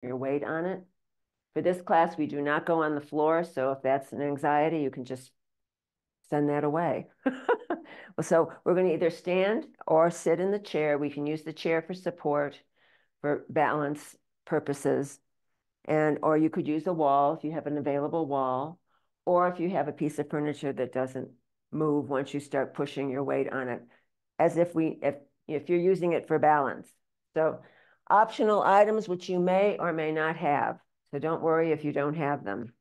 your weight on it. For this class, we do not go on the floor, so if that's an anxiety, you can just send that away. So we're going to either stand or sit in the chair. We can use the chair for support, for balance purposes, and or you could use a wall if you have an available wall, or if you have a piece of furniture that doesn't move once you start pushing your weight on it, as if you're using it for balance. So optional items which you may or may not have. So don't worry if you don't have them.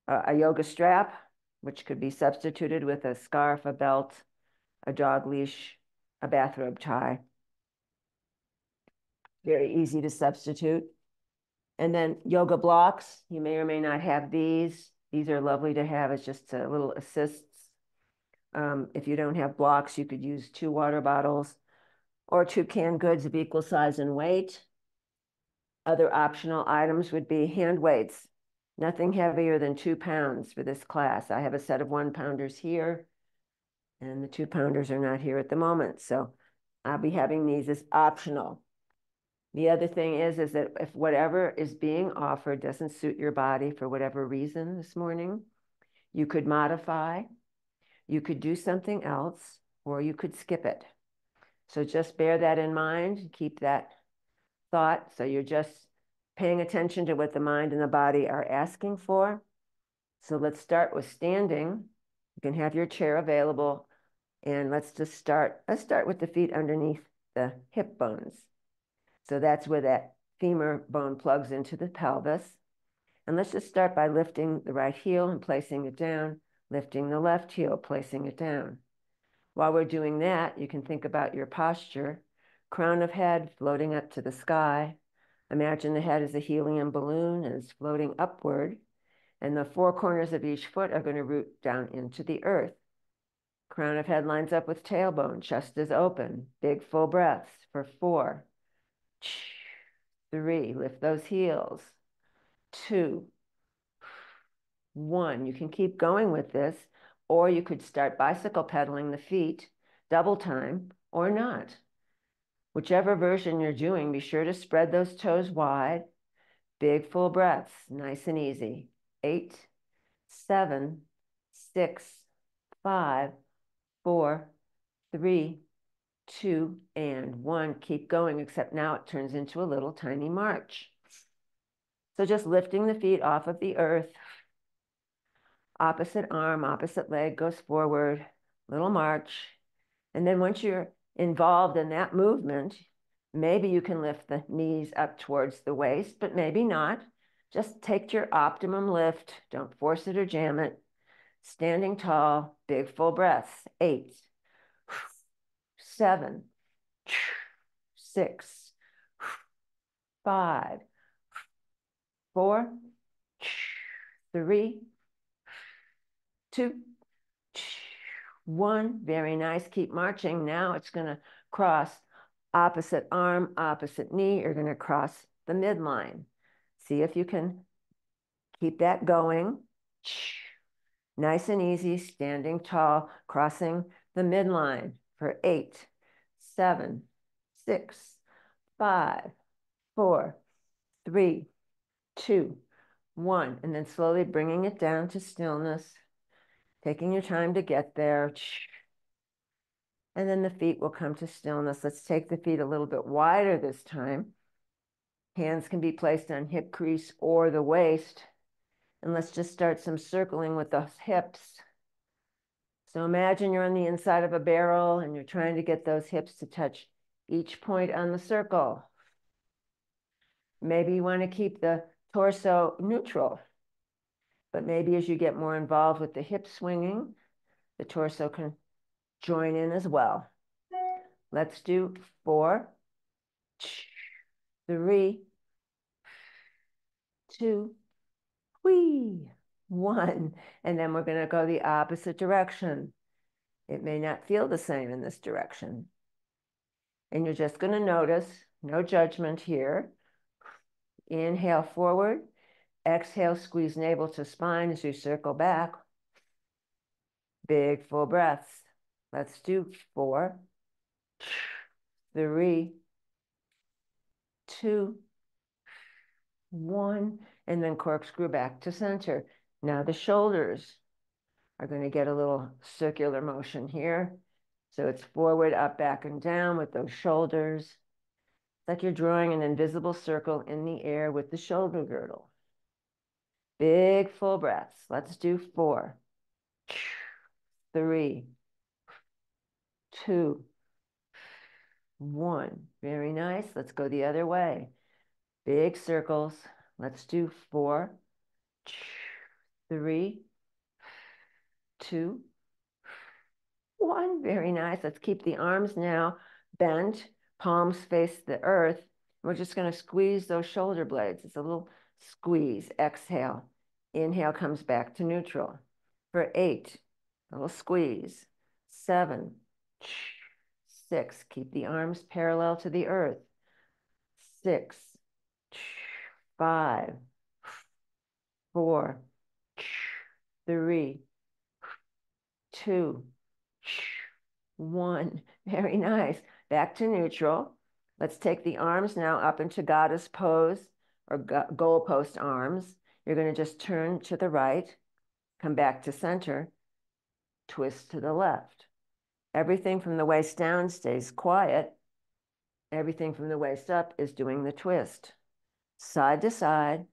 A yoga strap, which could be substituted with a scarf, a belt, a dog leash, a bathrobe tie. Very easy to substitute. And then yoga blocks, you may or may not have these. These are lovely to have as just a little assists. If you don't have blocks, you could use 2 water bottles or 2 canned goods of equal size and weight. Other optional items would be hand weights, nothing heavier than 2 pounds for this class. I have a set of 1-pounders here, and the 2-pounders are not here at the moment. So I'll be having these as optional. The other thing is that if whatever is being offered doesn't suit your body for whatever reason this morning, you could modify, you could do something else, or you could skip it. So just bear that in mind, keep that thought. So you're just paying attention to what the mind and the body are asking for. So let's start with standing. You can have your chair available, and let's start with the feet underneath the hip bones. So that's where that femur bone plugs into the pelvis. And let's just start by lifting the right heel and placing it down, lifting the left heel, placing it down. While we're doing that, you can think about your posture, crown of head floating up to the sky. Imagine the head as a helium balloon and it's floating upward, and the 4 corners of each foot are going to root down into the earth. Crown of head lines up with tailbone, chest is open, big full breaths for 4, 3, lift those heels, 2, 1. You can keep going with this, or you could start bicycle pedaling the feet, double time, or not. Whichever version you're doing, be sure to spread those toes wide, big full breaths, nice and easy. 8, 7, 6, 5, 4, 3, 2, and 1. Keep going, except now it turns into a little tiny march. So just lifting the feet off of the earth, opposite arm, opposite leg goes forward, little march. And then once you're involved in that movement, maybe you can lift the knees up towards the waist, but maybe not. Just take your optimum lift. Don't force it or jam it. Standing tall, big full breaths. 8, 7, 6, 5, 4, 3, 2, 1. Very nice. Keep marching. Now it's going to cross opposite arm, opposite knee. You're going to cross the midline. See if you can keep that going. Nice and easy, standing tall, crossing the midline for 8, 7, 6, 5, 4, 3, 2, 1. And then slowly bringing it down to stillness, taking your time to get there. And then the feet will come to stillness. Let's take the feet a little bit wider this time. Hands can be placed on hip crease or the waist. And let's just start some circling with the hips. So imagine you're on the inside of a barrel and you're trying to get those hips to touch each point on the circle. Maybe you want to keep the torso neutral, but maybe as you get more involved with the hip swinging, the torso can join in as well. Let's do 4, 3, 2, 1. And then we're going to go the opposite direction. It may not feel the same in this direction. And you're just going to notice, no judgment here. Inhale forward. Exhale, squeeze navel to spine as you circle back. Big full breaths. Let's do 4, 3, 2, 1, and then corkscrew back to center. Now the shoulders are going to get a little circular motion here. So it's forward, up, back, and down with those shoulders. It's like you're drawing an invisible circle in the air with the shoulder girdle. Big full breaths. Let's do 4, 3, 2, 1. Very nice. Let's go the other way. Big circles. Let's do 4, 3, 2, 1. Very nice. Let's keep the arms now bent, palms face the earth. We're just going to squeeze those shoulder blades. It's a little squeeze. Exhale. Inhale comes back to neutral. For 8, a little squeeze. 7, 6. Keep the arms parallel to the earth. 6, 5, 4, 3, 2, 1. Very nice. Back to neutral. Let's take the arms now up into goddess pose or goalpost arms. You're going to just turn to the right, come back to center, twist to the left. Everything from the waist down stays quiet. Everything from the waist up is doing the twist. Side to side.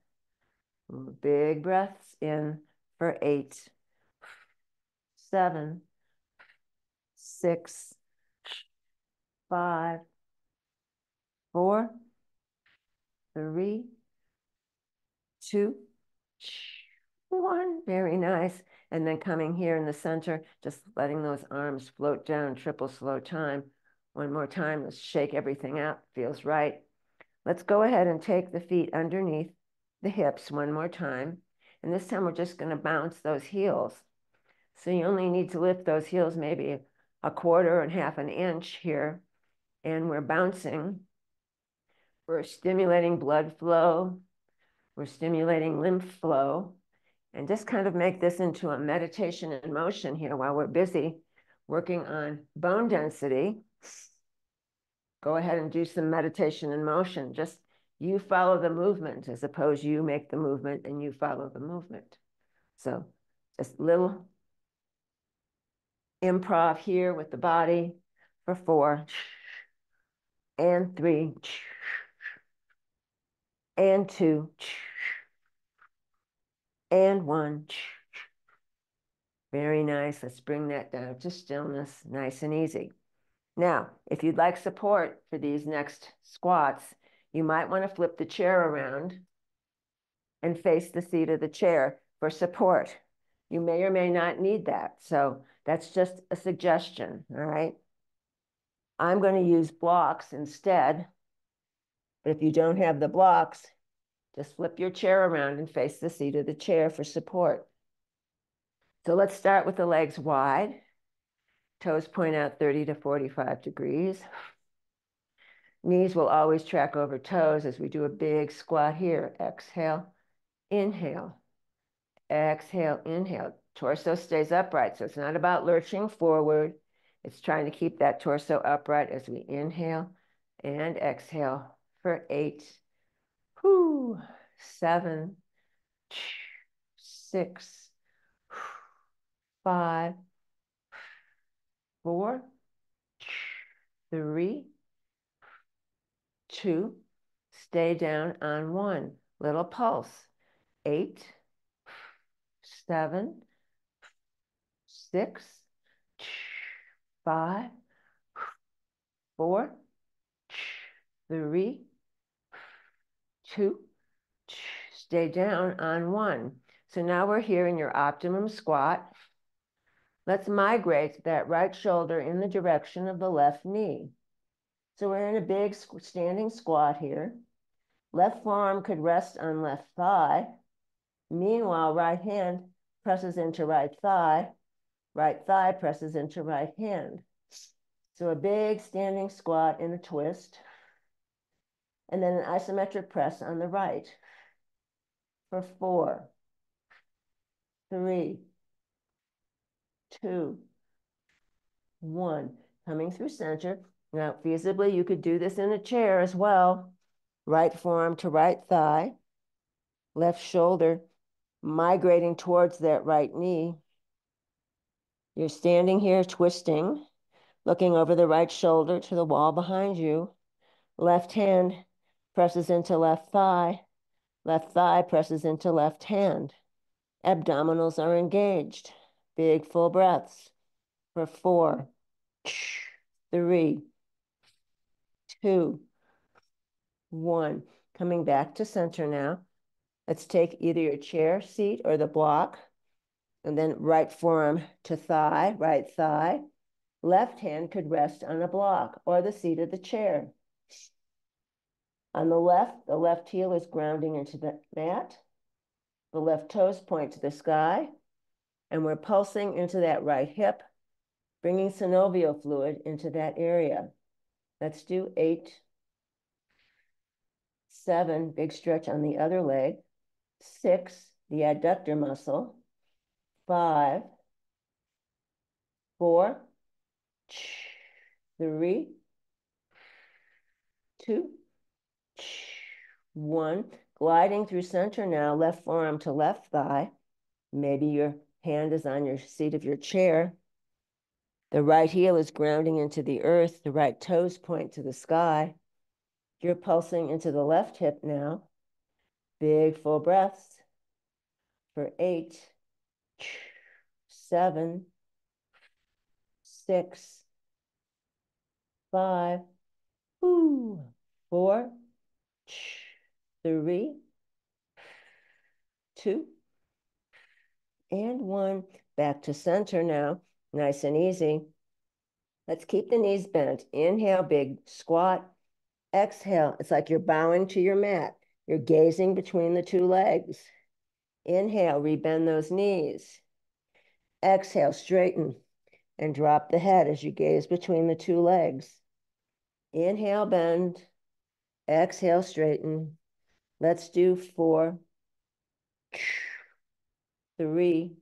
Big breaths in for 8, 7, 6, 5, 4, 3, 2, 1. Very nice. And then coming here in the center, just letting those arms float down, triple slow time. One more time. Let's shake everything out. Feels right. Let's go ahead and take the feet underneath the hips one more time. And this time we're just going to bounce those heels. So you only need to lift those heels maybe a quarter and half an inch here. And we're bouncing. We're stimulating blood flow. We're stimulating lymph flow. And just kind of make this into a meditation in motion here while we're busy working on bone density. Go ahead and do some meditation in motion. Just you follow the movement as opposed you make the movement and you follow the movement. So just little improv here with the body for 4 and 3 and 2 and 1. Very nice. Let's bring that down to stillness, nice and easy. Now, if you'd like support for these next squats, you might want to flip the chair around and face the seat of the chair for support. You may or may not need that. So that's just a suggestion, all right? I'm going to use blocks instead. But if you don't have the blocks, just flip your chair around and face the seat of the chair for support. So let's start with the legs wide. Toes point out 30 to 45 degrees. Knees will always track over toes as we do a big squat here. Exhale, inhale, exhale, inhale. Torso stays upright, so it's not about lurching forward. It's trying to keep that torso upright as we inhale and exhale for 8, 7, 6, 5, 4, 3, 2. Stay down on 1. Little pulse. 8, 7, 6, 5, 4, 3, 2. Stay down on 1. So now we're here in your optimum squat. Let's migrate that right shoulder in the direction of the left knee. So we're in a big standing squat here. Left forearm could rest on left thigh. Meanwhile, right hand presses into right thigh presses into right hand. So a big standing squat in a twist, and then an isometric press on the right for 4, 3, 2, 1. Coming through center. Now, feasibly, you could do this in a chair as well. Right forearm to right thigh. left shoulder migrating towards that right knee. You're standing here twisting, looking over the right shoulder to the wall behind you. Left hand presses into left thigh presses into left hand. Abdominals are engaged. Big full breaths for 4, 3, 2, 1. Coming back to center now. Let's take either your chair seat or the block, and then right forearm to thigh, right thigh. Left hand could rest on a block or the seat of the chair. On the left heel is grounding into the mat. The left toes point to the sky, and we're pulsing into that right hip, bringing synovial fluid into that area. Let's do 8, 7, big stretch on the other leg. 6, the adductor muscle. 5, 4, 3, 2, 1. Gliding through center now, left forearm to left thigh. Maybe your hand is on your seat of your chair. The right heel is grounding into the earth. The right toes point to the sky. You're pulsing into the left hip now. Big full breaths for 8, 7, 6, 5, 4, 3, 2, and 1. Back to center now. Nice and easy. Let's keep the knees bent. Inhale, big squat. Exhale. It's like you're bowing to your mat. You're gazing between the two legs. Inhale, rebend those knees. Exhale, straighten and drop the head as you gaze between the two legs. Inhale, bend. Exhale, straighten. Let's do 4, 3,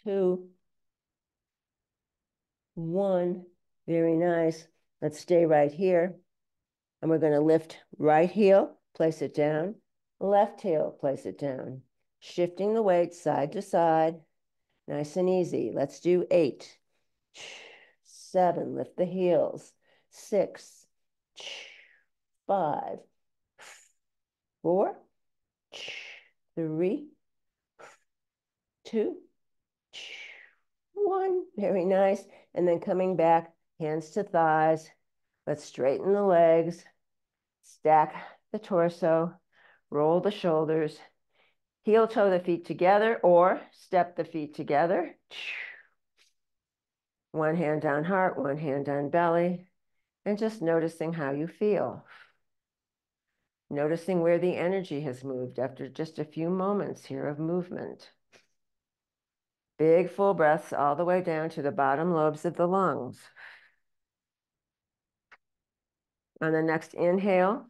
2, 1. Very nice. Let's stay right here. And we're going to lift right heel, place it down. Left heel, place it down. Shifting the weight side to side. Nice and easy. Let's do 8, 7. Lift the heels. 6, 5, 4, 3, 2, 1. Very nice. And then coming back, hands to thighs. Let's straighten the legs, stack the torso, roll the shoulders, heel toe the feet together or step the feet together. One hand on heart, one hand on belly, and just noticing how you feel. Noticing where the energy has moved after just a few moments here of movement. Big full breaths all the way down to the bottom lobes of the lungs. On the next inhale,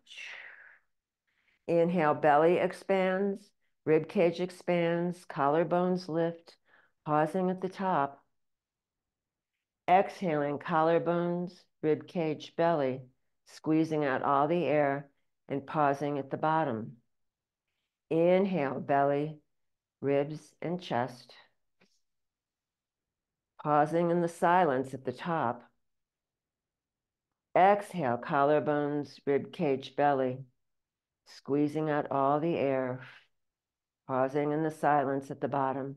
belly expands, rib cage expands, collarbones lift, pausing at the top. Exhaling, collarbones, rib cage, belly, squeezing out all the air and pausing at the bottom. Inhale, belly, ribs, and chest. Pausing in the silence at the top. Exhale, collarbones, rib cage, belly, squeezing out all the air, pausing in the silence at the bottom.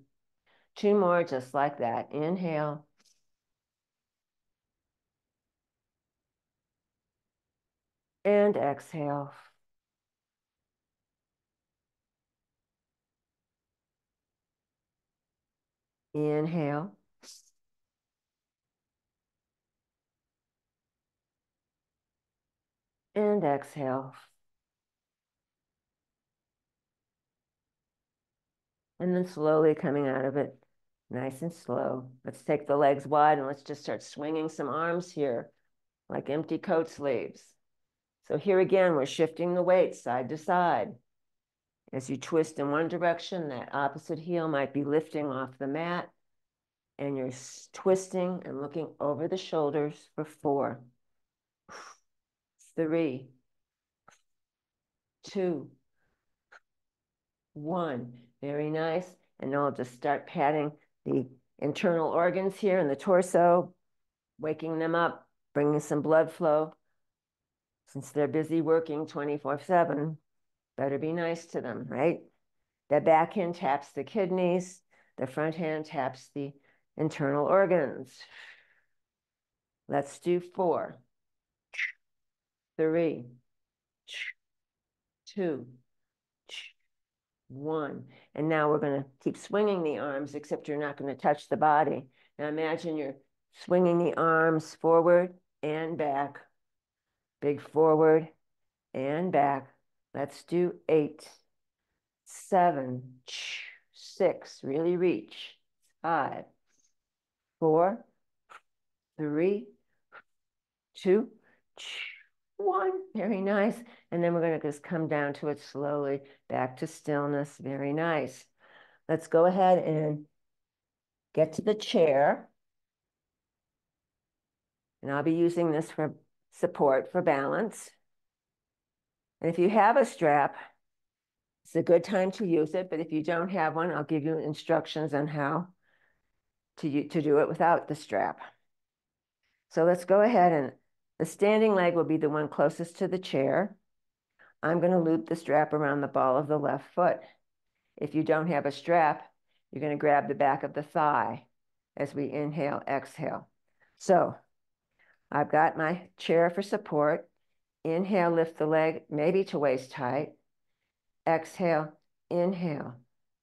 2 more just like that. Inhale. And exhale. Inhale. And exhale. And then slowly coming out of it, nice and slow. Let's take the legs wide and let's just start swinging some arms here, like empty coat sleeves. So here again, we're shifting the weight side to side. As you twist in one direction, that opposite heel might be lifting off the mat, and you're twisting and looking over the shoulders for 4, 3, 2, 1. Very nice. And now I'll just start patting the internal organs here in the torso, waking them up, bringing some blood flow. Since they're busy working 24/7, better be nice to them, right? The back hand taps the kidneys. The front hand taps the internal organs. Let's do 4, 3, 2, 1. And now we're going to keep swinging the arms, except you're not going to touch the body. Now imagine you're swinging the arms forward and back. Big forward and back. Let's do 8, 7, 6. Really reach. 5, 4, 3, 2, 1. Very nice. And then we're going to just come down to it slowly. Back to stillness. Very nice. Let's go ahead and get to the chair. And I'll be using this for support, for balance. And if you have a strap, it's a good time to use it. But if you don't have one, I'll give you instructions on how to do it without the strap. So let's go ahead, and the standing leg will be the one closest to the chair. I'm going to loop the strap around the ball of the left foot. If you don't have a strap, you're going to grab the back of the thigh as we inhale, exhale. So I've got my chair for support. Inhale, lift the leg, maybe to waist height. Exhale, inhale,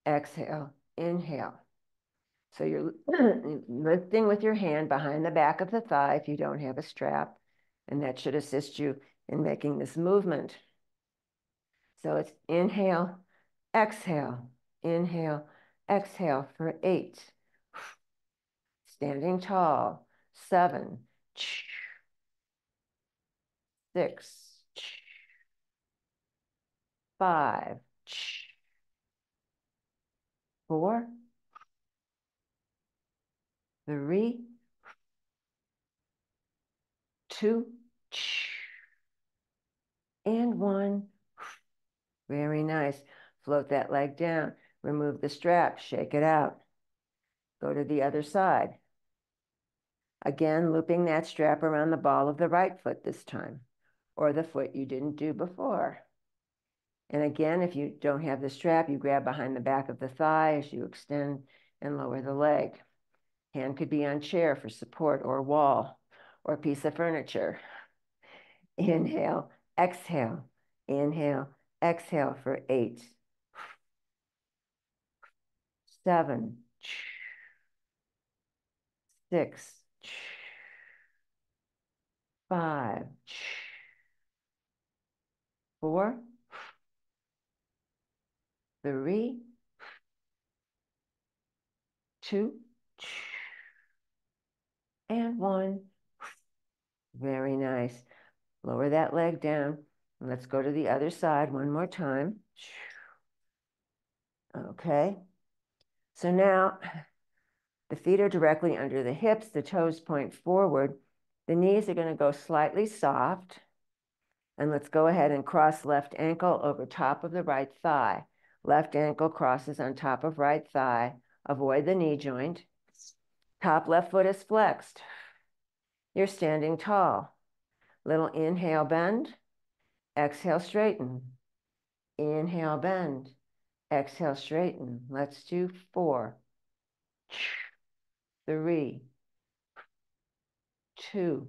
exhale, inhale. So you're lifting with your hand behind the back of the thigh if you don't have a strap, and that should assist you in making this movement. So it's inhale, exhale, inhale, exhale for 8. Standing tall, 7, 6, 5, 4, 3, 2, and 1. Very nice. Float that leg down. Remove the strap. Shake it out. Go to the other side. Again, looping that strap around the ball of the right foot this time, or the foot you didn't do before. And again, if you don't have the strap, you grab behind the back of the thigh as you extend and lower the leg. Hand could be on chair for support, or wall, or piece of furniture. Inhale, exhale, inhale, exhale for 8, 7, 6, 5, 4, 3, 2, and 1. Very nice. Lower that leg down. Let's go to the other side one more time. Okay. So now the feet are directly under the hips. The toes point forward. The knees are going to go slightly soft. And let's go ahead and cross left ankle over top of the right thigh. Left ankle crosses on top of right thigh. Avoid the knee joint. Top left foot is flexed. You're standing tall. Little inhale, bend. Exhale, straighten. Inhale, bend. Exhale, straighten. Let's do 4, 3, 2,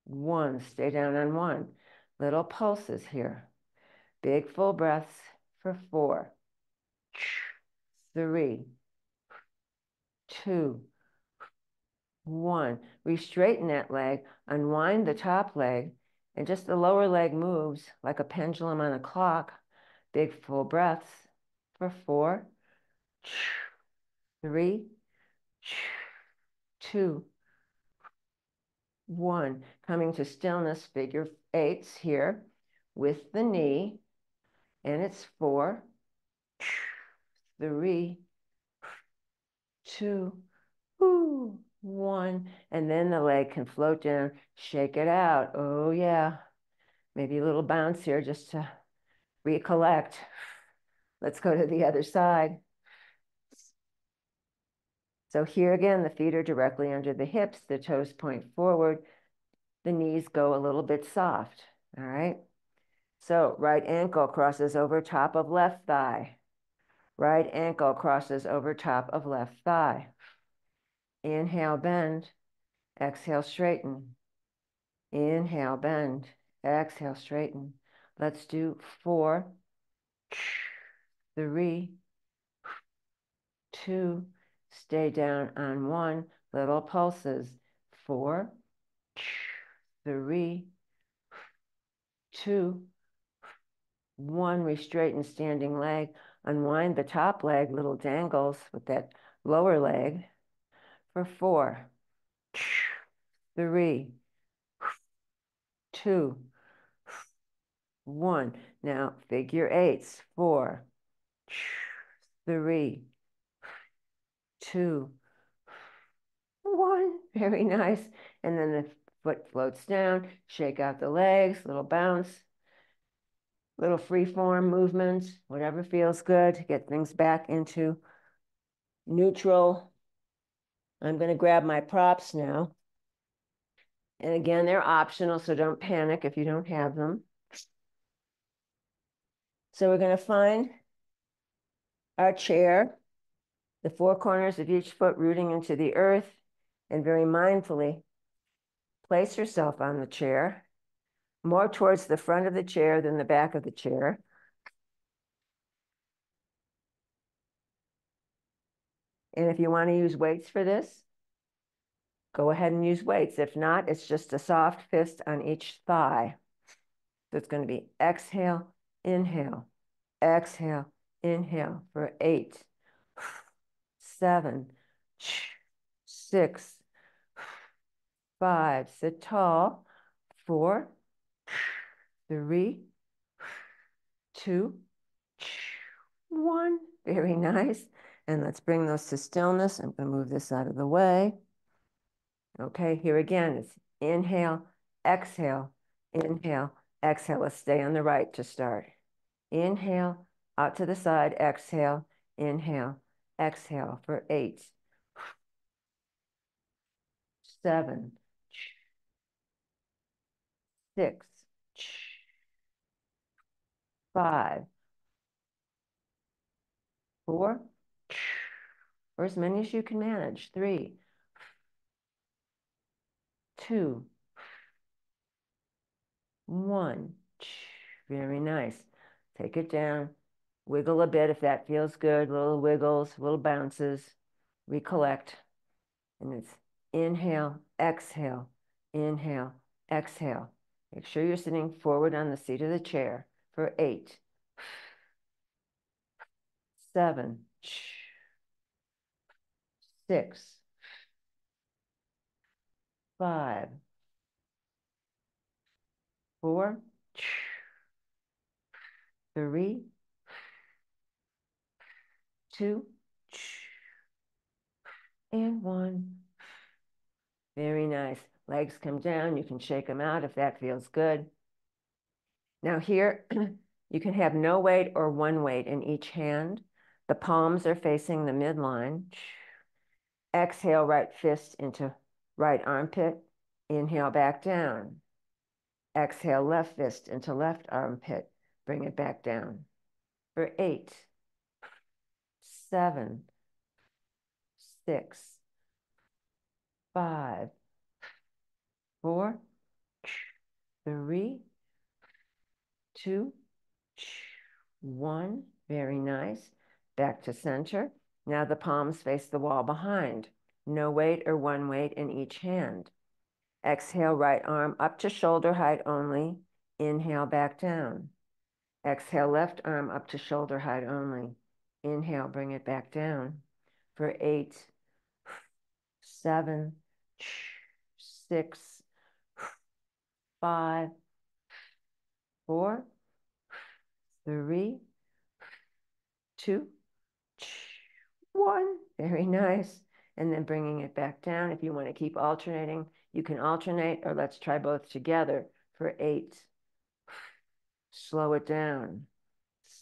1. Stay down on 1. Little pulses here. Big full breaths for 4, 3, 2, 1. We straighten that leg, unwind the top leg, and just the lower leg moves like a pendulum on a clock. Big full breaths for 4, 3, 2, 1. Coming to stillness, figure 8s here with the knee, and it's 4, 3, 2, 1. And then the leg can float down. Shake it out. Oh, yeah. Maybe a little bounce here just to recollect. Let's go to the other side. So here again, the feet are directly under the hips, the toes point forward, the knees go a little bit soft, all right? So right ankle crosses over top of left thigh. Right ankle crosses over top of left thigh. Inhale, bend. Exhale, straighten. Inhale, bend. Exhale, straighten. Let's do 4, 3, 2, stay down on 1, little pulses. 4, 3, 2, 1, re-straighten standing leg, unwind the top leg, little dangles with that lower leg for 4, 3, 2, 1. Now figure eights, 4, 3, 2, 1. Very nice. And then the foot floats down, shake out the legs, little bounce, little free form movements, whatever feels good, get things back into neutral. I'm going to grab my props now. And again, they're optional, so don't panic if you don't have them. So we're going to find our chair, the 4 corners of each foot rooting into the earth, and very mindfully place yourself on the chair, more towards the front of the chair than the back of the chair. And if you want to use weights for this, go ahead and use weights. If not, it's just a soft fist on each thigh. So it's going to be exhale, inhale, exhale, inhale for 8, 7, 6, 5, sit tall, 4, 3, 2, 1. Very nice. And let's bring those to stillness. I'm going to move this out of the way. Okay, here again, it's inhale, exhale, inhale, exhale. Let's stay on the right to start. Inhale, out to the side, exhale, inhale, exhale for 8, 7, 6, 5, 4, or as many as you can manage. 3, 2, 1. Very nice. Take it down. Wiggle a bit if that feels good. Little wiggles, little bounces. Recollect. And it's inhale, exhale, inhale, exhale. Make sure you're sitting forward on the seat of the chair for 8, 7, 6, 5, 4, 3, 2, and 1. Very nice. Legs come down. You can shake them out if that feels good. Now here, you can have no weight or one weight in each hand. The palms are facing the midline. Exhale, right fist into right armpit. Inhale, back down. Exhale, left fist into left armpit. Bring it back down. For 8, 7, 6, 5, 4, 3, 2, 1. Very nice. Back to center. Now the palms face the wall behind. No weight or one weight in each hand. Exhale, right arm up to shoulder height only. Inhale, back down. Exhale, left arm up to shoulder height only. Inhale, bring it back down. For 8, 7, 6, 5, 4, 3, 2, 1. Very nice. And then bringing it back down. If you want to keep alternating, you can alternate, or let's try both together for 8, Slow it down.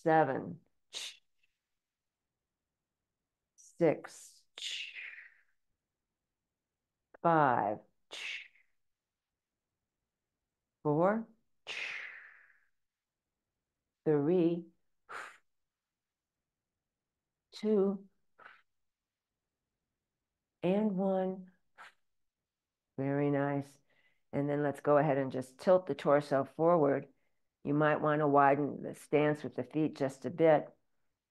7, 6, 5, 4, 3, 2, and 1. Very nice. And then let's go ahead and just tilt the torso forward. You might want to widen the stance with the feet just a bit.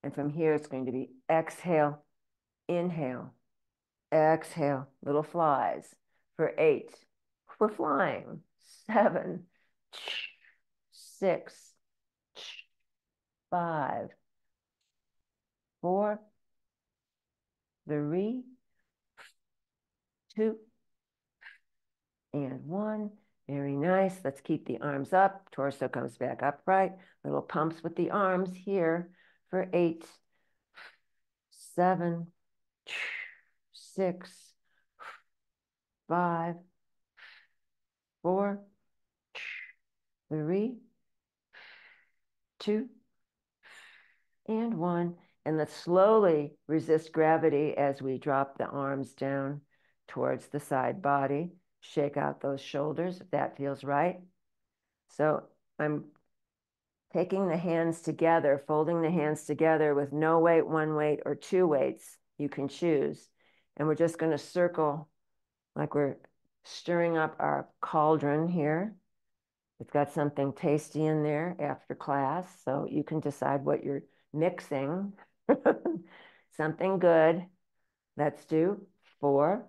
And from here, it's going to be exhale, inhale, exhale, little flies. For 8, we're flying. 7, 6, 5, 4, 3, 2, and 1. Very nice. Let's keep the arms up. Torso comes back upright. Little pumps with the arms here for 8, 7, 6, 5, 4, 3, 2, and 1. And let's slowly resist gravity as we drop the arms down towards the side body. Shake out those shoulders if that feels right. So I'm taking the hands together, folding the hands together with no weight, 1 weight, or 2 weights. You can choose. And we're just going to circle like we're stirring up our cauldron here. It's got something tasty in there after class, so you can decide what you're mixing. Something good. Let's do 4,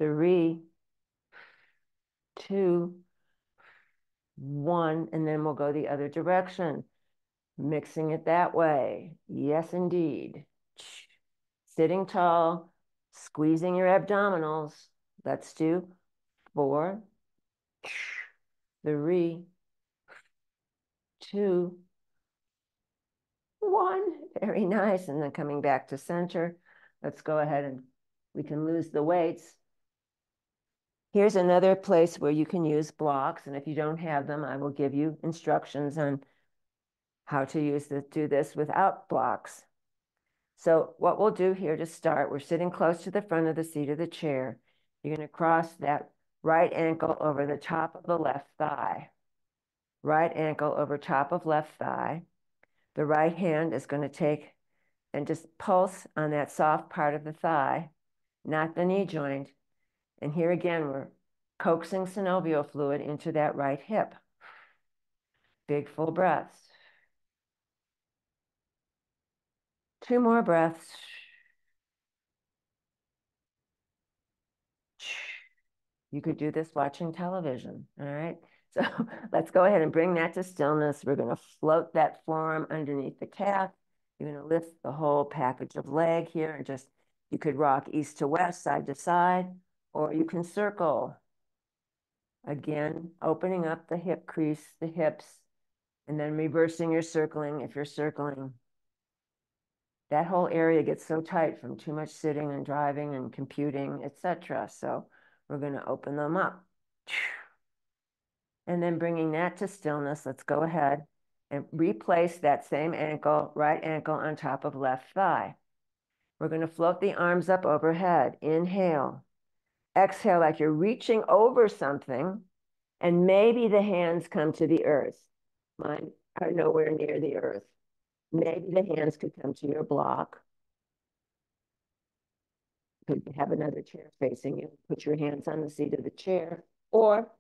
3, 2, 1, and then we'll go the other direction, mixing it that way. Yes, indeed. Sitting tall, squeezing your abdominals. Let's do 4, 3, 2, 1. Very nice. And then coming back to center. Let's go ahead and we can lose the weights. Here's another place where you can use blocks. And if you don't have them, I will give you instructions on how to do this without blocks. So what we'll do here to start, we're sitting close to the front of the seat of the chair. You're going to cross that right ankle over the top of the left thigh. Right ankle over top of left thigh. The right hand is going to take and just pulse on that soft part of the thigh, not the knee joint. And here again, we're coaxing synovial fluid into that right hip. Big full breaths. 2 more breaths. You could do this watching television, all right? So let's go ahead and bring that to stillness. We're going to float that forearm underneath the calf. You're going to lift the whole package of leg here and just, you could rock east to west, side to side, or you can circle. Again, opening up the hip crease, the hips, and then reversing your circling if you're circling. That whole area gets so tight from too much sitting and driving and computing, etc. So we're going to open them up. And then bringing that to stillness, let's go ahead and replace that same ankle, right ankle on top of left thigh. We're going to float the arms up overhead. Inhale. Exhale like you're reaching over something, and maybe the hands come to the earth. Mine are nowhere near the earth. Maybe the hands could come to your block. You could have another chair facing you. Put your hands on the seat of the chair, or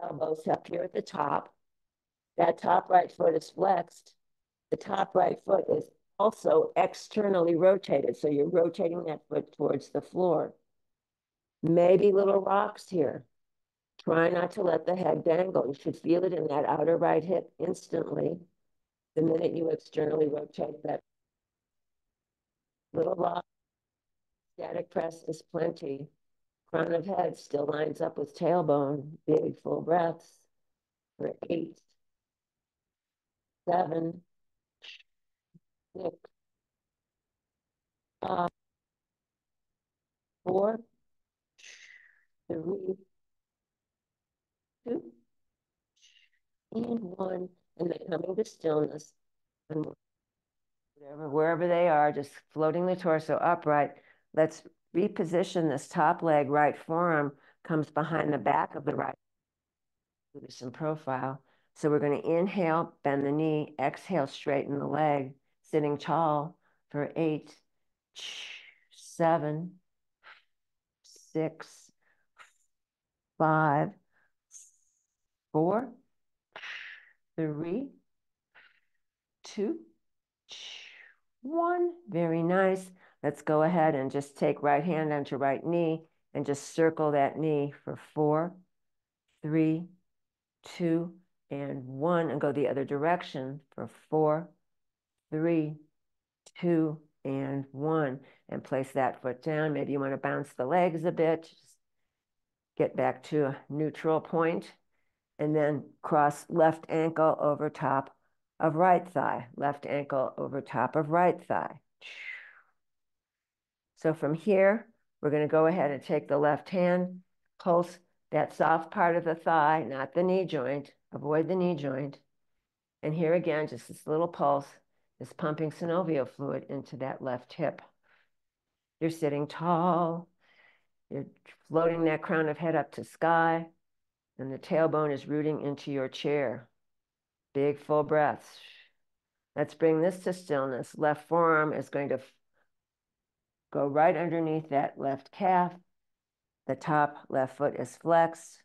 elbows up here at the top. That top right foot is flexed. The top right foot is also externally rotated. So you're rotating that foot towards the floor. Maybe little rocks here. Try not to let the head dangle. You should feel it in that outer right hip instantly. The minute you externally rotate that little rock, static press is plenty. Crown of head still lines up with tailbone. Big full breaths for 8, 7, 6, 5, 4, 3, 2, and one, and then coming to stillness, and wherever they are, just floating the torso upright. Let's reposition this top leg. Right forearm comes behind the back of the right. Do this in profile. So we're going to inhale, bend the knee, exhale, straighten the leg, sitting tall for 8, 7, 6, 5, 4, 3, 2, 1. Very nice. Let's go ahead and just take right hand onto right knee and just circle that knee for 4, 3, 2, and 1, and go the other direction for 4, 3, 2, and 1, and place that foot down. Maybe you want to bounce the legs a bit. Just get back to a neutral point, and then cross left ankle over top of right thigh, left ankle over top of right thigh. So from here, we're going to go ahead and take the left hand, pulse that soft part of the thigh, not the knee joint. Avoid the knee joint. And here again, just this little pulse is pumping synovial fluid into that left hip. You're sitting tall. You're floating that crown of head up to sky, and the tailbone is rooting into your chair. Big full breaths. Let's bring this to stillness. Left forearm is going to go right underneath that left calf. The top left foot is flexed.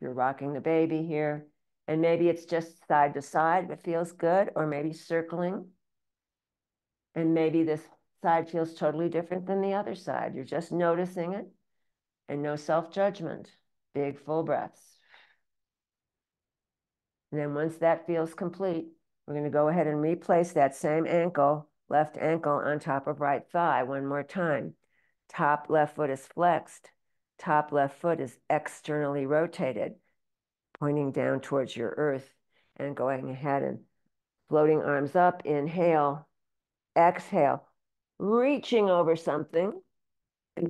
You're rocking the baby here. And maybe it's just side to side, but feels good, or maybe circling. And maybe this side feels totally different than the other side. You're just noticing it, and no self-judgment. Big full breaths. And then once that feels complete, we're going to go ahead and replace that same ankle, left ankle, on top of right thigh one more time. Top left foot is flexed. Top left foot is externally rotated, pointing down towards your earth, and going ahead and floating arms up. Inhale, exhale, reaching over something to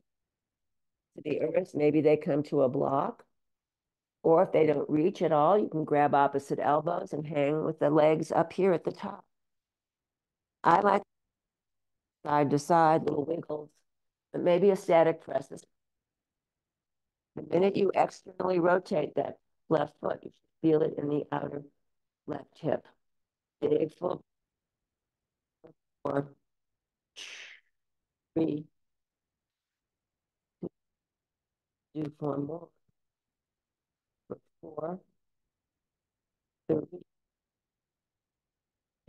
the earth. Maybe they come to a block. Or if they don't reach at all, you can grab opposite elbows and hang with the legs up here at the top. I like side to side, little wiggles, but maybe a static press. The minute you externally rotate that left foot, you feel it in the outer left hip. Big full 4, 3, do 4 more. 4, 3,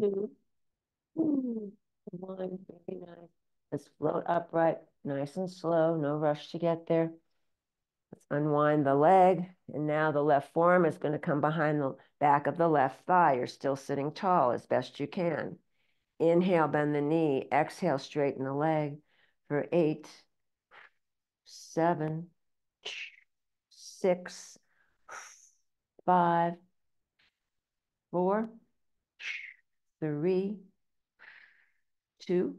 2, 1. Very nice. Let's float upright, nice and slow, no rush to get there. Let's unwind the leg. And now the left forearm is going to come behind the back of the left thigh. You're still sitting tall as best you can. Inhale, bend the knee. Exhale, straighten the leg for 8, 7, 6, 5, 4, 3, 2,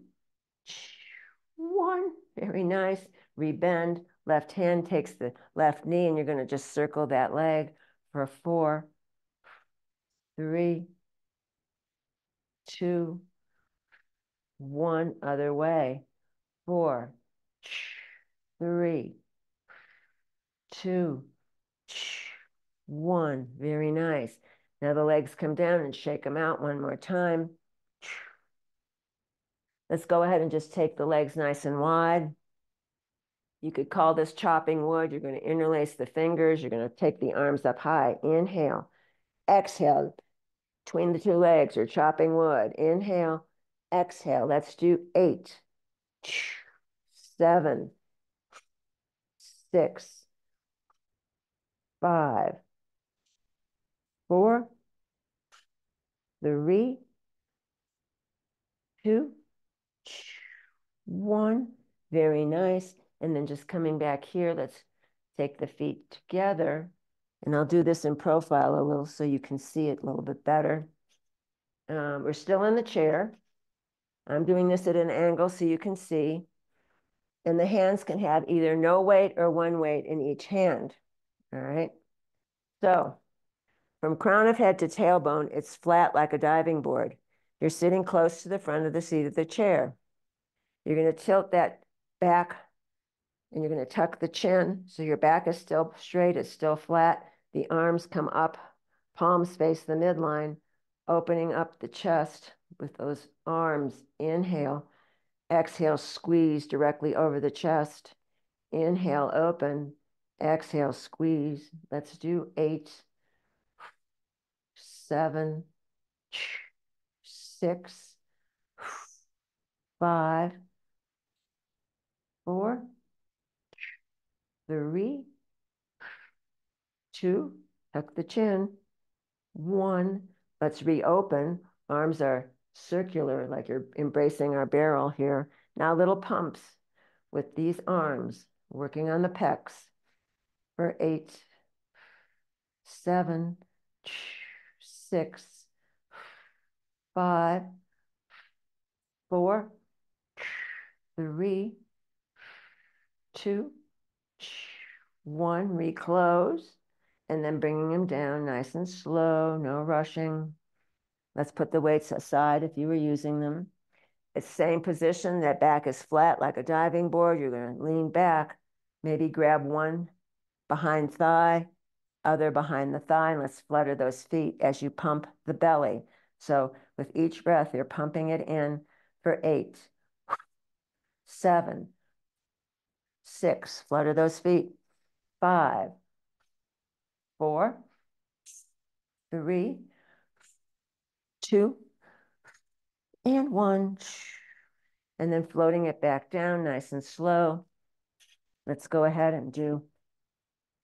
1. Very nice. Rebend. Left hand takes the left knee, and you're going to just circle that leg for 4, 3, 2, 1. Other way. 4, 3, 2, 1. Very nice. Now the legs come down and shake them out one more time. Let's go ahead and just take the legs nice and wide. You could call this chopping wood. You're going to interlace the fingers. You're going to take the arms up high. Inhale. Exhale. Between the two legs, or chopping wood. Inhale. Exhale. Let's do 8, 7, 6, 5, 4, 3, 2, 1. Very nice. And then just coming back here, let's take the feet together. And I'll do this in profile a little so you can see it a little bit better. We're still in the chair. I'm doing this at an angle so you can see. And the hands can have either no weight or one weight in each hand. All right. So From crown of head to tailbone, it's flat like a diving board. You're sitting close to the front of the seat of the chair. You're going to tilt that back and you're going to tuck the chin so your back is still straight, it's still flat. The arms come up, palms face the midline, opening up the chest with those arms. Inhale, exhale, squeeze directly over the chest. Inhale, open, exhale, squeeze. Let's do 8, 7, 6, 5, 4, 3, 2, tuck the chin, 1. Let's reopen. Arms are circular, like you're embracing our barrel here. Now little pumps with these arms, working on the pecs for 8, 7, 6, 5, 4, 3, 2, 1. Reclose. And then bringing them down nice and slow, no rushing. Let's put the weights aside if you were using them. It's same position, that back is flat like a diving board. You're going to lean back, maybe grab one behind thigh, other behind the thigh, and let's flutter those feet as you pump the belly. So with each breath, you're pumping it in for 8, 7, 6, flutter those feet, 5, 4, 3, 2, and 1. And then floating it back down nice and slow. Let's go ahead and do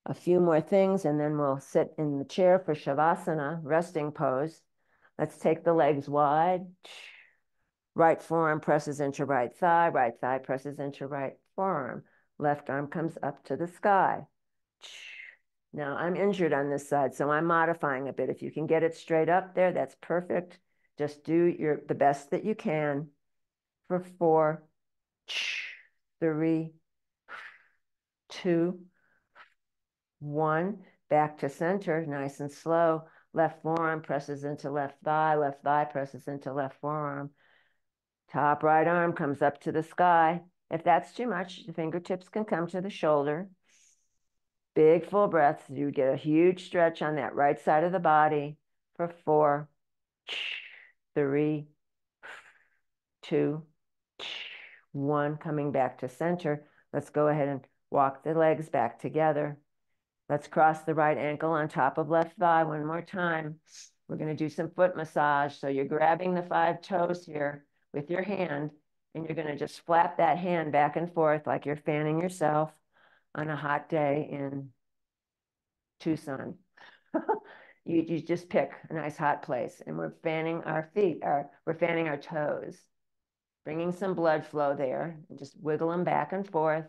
a few more things, and then we'll sit in the chair for Shavasana, resting pose. Let's take the legs wide. Right forearm presses into right thigh presses into right forearm. Left arm comes up to the sky. Now I'm injured on this side, so I'm modifying a bit. If you can get it straight up there, that's perfect. Just do the best that you can for 4, 3, 2, 1. Back to center, nice and slow. Left forearm presses into left thigh presses into left forearm. Top right arm comes up to the sky. If that's too much, the fingertips can come to the shoulder. Big full breaths. You get a huge stretch on that right side of the body for 4, 3, 2, 1. Coming back to center. Let's go ahead and walk the legs back together. Let's cross the right ankle on top of left thigh one more time. We're going to do some foot massage. So you're grabbing the 5 toes here with your hand, and you're going to just flap that hand back and forth like you're fanning yourself on a hot day in Tucson. You just pick a nice hot place, and we're fanning our feet, we're fanning our toes, bringing some blood flow there, and just wiggle them back and forth.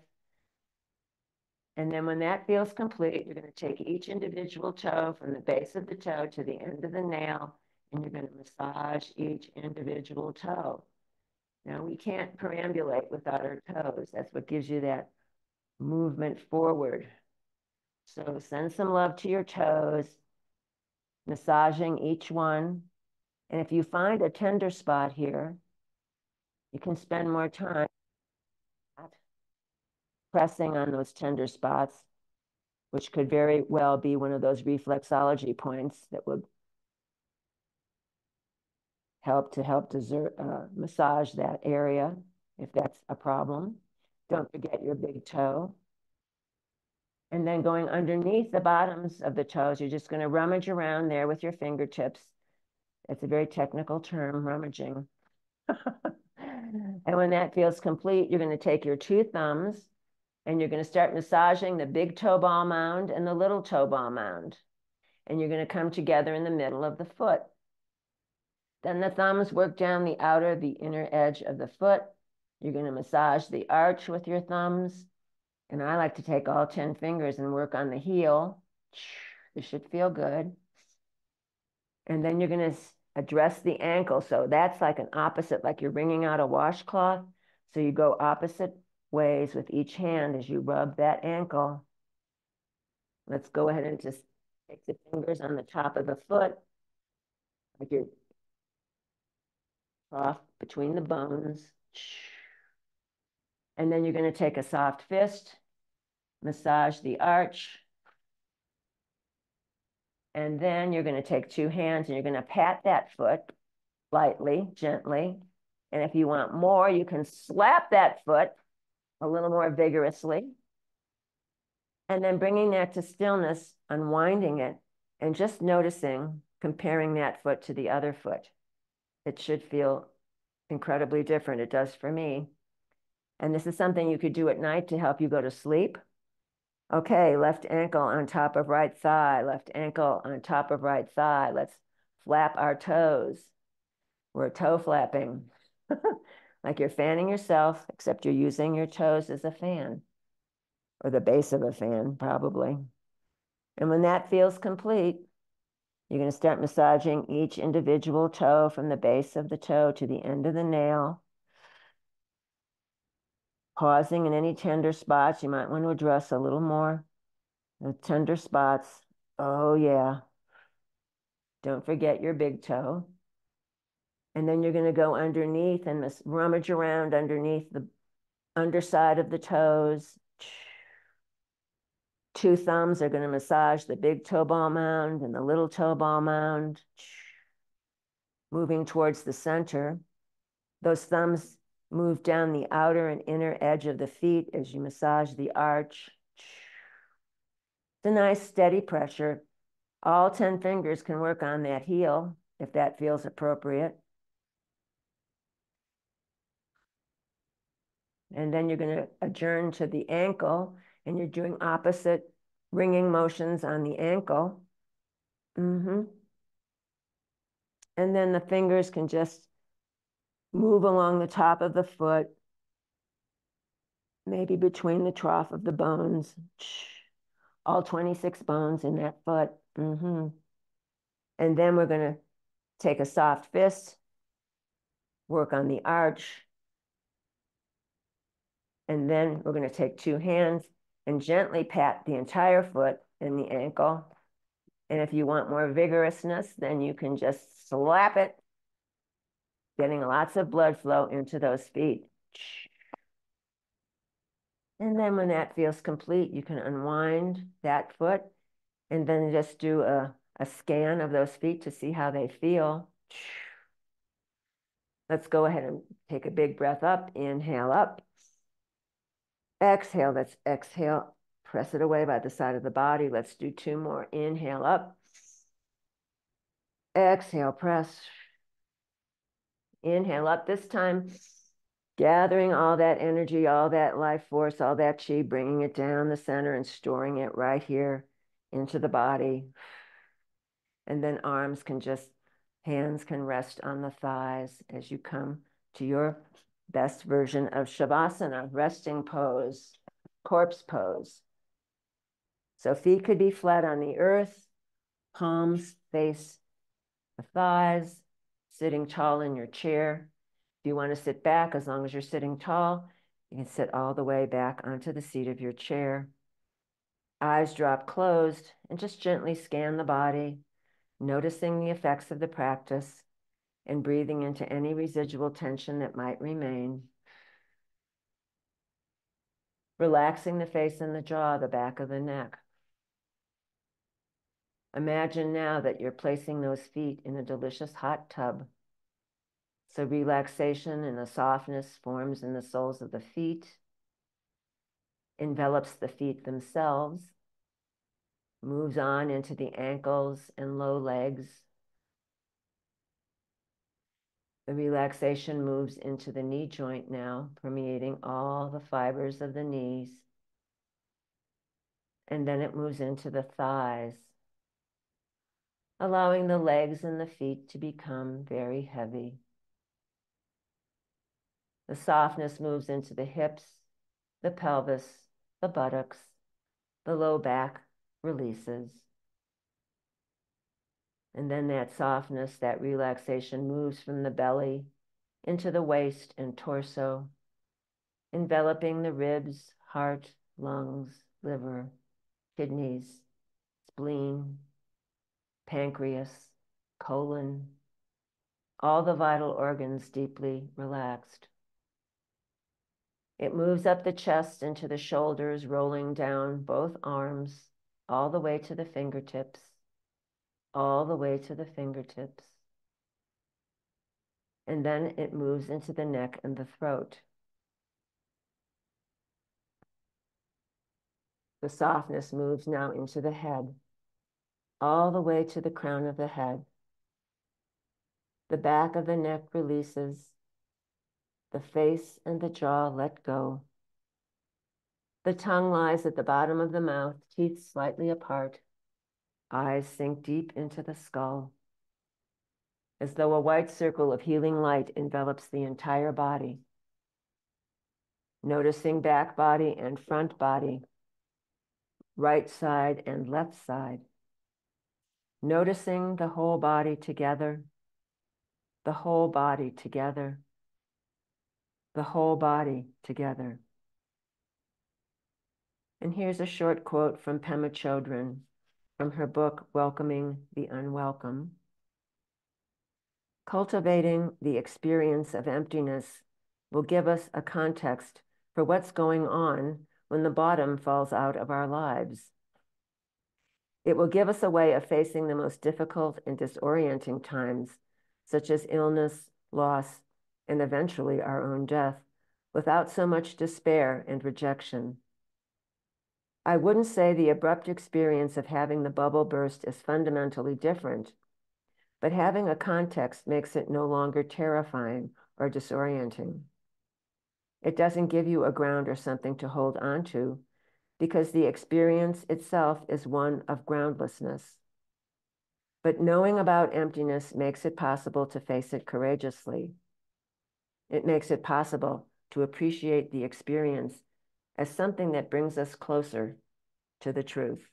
And then when that feels complete, you're going to take each individual toe from the base of the toe to the end of the nail, and you're going to massage each individual toe. Now, we can't perambulate without our toes. That's what gives you that movement forward. So send some love to your toes, massaging each one. And if you find a tender spot here, you can spend more time pressing on those tender spots, which could very well be one of those reflexology points that would help to massage that area if that's a problem. Don't forget your big toe. And then going underneath the bottoms of the toes, you're just going to rummage around there with your fingertips. It's a very technical term, rummaging. And when that feels complete, you're going to take your 2 thumbs and you're going to start massaging the big toe ball mound and the little toe ball mound. And you're going to come together in the middle of the foot. Then the thumbs work down the inner edge of the foot. You're going to massage the arch with your thumbs. And I like to take all 10 fingers and work on the heel. This should feel good. And then you're going to address the ankle. So that's like an opposite, like you're wringing out a washcloth. So you go opposite ways with each hand as you rub that ankle. Let's go ahead and just Take the fingers on the top of the foot, like your trough between the bones. And then you're going to take a soft fist, massage the arch. And then you're going to take two hands and you're going to pat that foot lightly, gently. And if you want more, you can slap that foot a little more vigorously. And then bringing that to stillness, unwinding it, and just noticing, comparing that foot to the other foot. It should feel incredibly different. It does for me. And this is something you could do at night to help you go to sleep. Okay, left ankle on top of right thigh, left ankle on top of right thigh. Let's flap our toes. We're toe flapping. Like you're fanning yourself, except you're using your toes as a fan, or the base of a fan, probably. And when that feels complete, you're going to start massaging each individual toe from the base of the toe to the end of the nail. Pausing in any tender spots. You might want to address a little more. The tender spots. Oh, yeah. Don't forget your big toe. And then you're going to go underneath and rummage around underneath the underside of the toes. Two thumbs are going to massage the big toe ball mound and the little toe ball mound. Moving towards the center. Those thumbs move down the outer and inner edge of the feet as you massage the arch. It's a nice steady pressure. All 10 fingers can work on that heel if that feels appropriate. And then you're going to adjourn to the ankle, and you're doing opposite ringing motions on the ankle. And then the fingers can just move along the top of the foot, maybe between the trough of the bones. All 26 bones in that foot. And then we're going to take a soft fist, work on the arch, and then we're going to take two hands and gently pat the entire foot and the ankle. And if you want more vigorousness, then you can just slap it, getting lots of blood flow into those feet. And then when that feels complete, you can unwind that foot and then just do a scan of those feet to see how they feel. Let's go ahead and take a big breath up. Inhale up. Exhale, let's exhale. Press it away by the side of the body. Let's do two more. Inhale up. Exhale, press. Inhale up this time. Gathering all that energy, all that life force, all that chi, bringing it down the center and storing it right here into the body. And then hands can rest on the thighs as you come to your best version of Shavasana, resting pose, corpse pose. So feet could be flat on the earth, palms face the thighs, sitting tall in your chair. If you want to sit back, as long as you're sitting tall, you can sit all the way back onto the seat of your chair. Eyes drop closed and just gently scan the body, noticing the effects of the practice and breathing into any residual tension that might remain. Relaxing the face and the jaw, the back of the neck. Imagine now that you're placing those feet in a delicious hot tub. So relaxation and a softness forms in the soles of the feet, envelops the feet themselves, moves on into the ankles and low legs. The relaxation moves into the knee joint now, permeating all the fibers of the knees. And then it moves into the thighs, allowing the legs and the feet to become very heavy. The softness moves into the hips, the pelvis, the buttocks, the low back releases. And then that softness, that relaxation moves from the belly into the waist and torso, enveloping the ribs, heart, lungs, liver, kidneys, spleen, pancreas, colon, all the vital organs deeply relaxed. It moves up the chest into the shoulders, rolling down both arms, all the way to the fingertips, all the way to the fingertips. And then it moves into the neck and the throat. The softness moves now into the head, all the way to the crown of the head. The back of the neck releases. The face and the jaw let go. The tongue lies at the bottom of the mouth, teeth slightly apart. Eyes sink deep into the skull, as though a white circle of healing light envelops the entire body. Noticing back body and front body, right side and left side. Noticing the whole body together, the whole body together, the whole body together. And here's a short quote from Pema Chodron from her book, Welcoming the Unwelcome. Cultivating the experience of emptiness will give us a context for what's going on when the bottom falls out of our lives. It will give us a way of facing the most difficult and disorienting times, such as illness, loss, and eventually our own death, without so much despair and rejection. I wouldn't say the abrupt experience of having the bubble burst is fundamentally different, but having a context makes it no longer terrifying or disorienting. It doesn't give you a ground or something to hold on to, because the experience itself is one of groundlessness. But knowing about emptiness makes it possible to face it courageously. It makes it possible to appreciate the experience as something that brings us closer to the truth.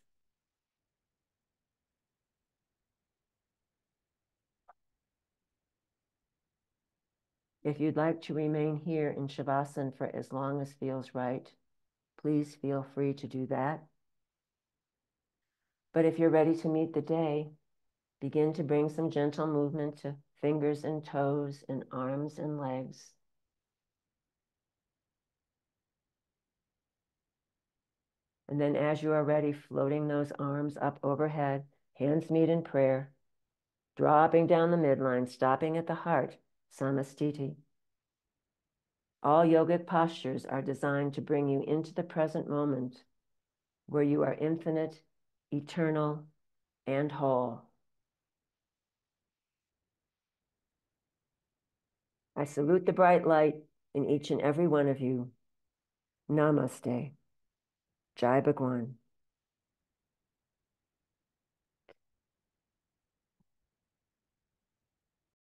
If you'd like to remain here in Shavasana for as long as feels right, please feel free to do that. But if you're ready to meet the day, begin to bring some gentle movement to fingers and toes and arms and legs. And then as you are ready, floating those arms up overhead, hands meet in prayer, dropping down the midline, stopping at the heart, Samastiti. All yogic postures are designed to bring you into the present moment, where you are infinite, eternal, and whole. I salute the bright light in each and every one of you. Namaste. Jai Bhagwan.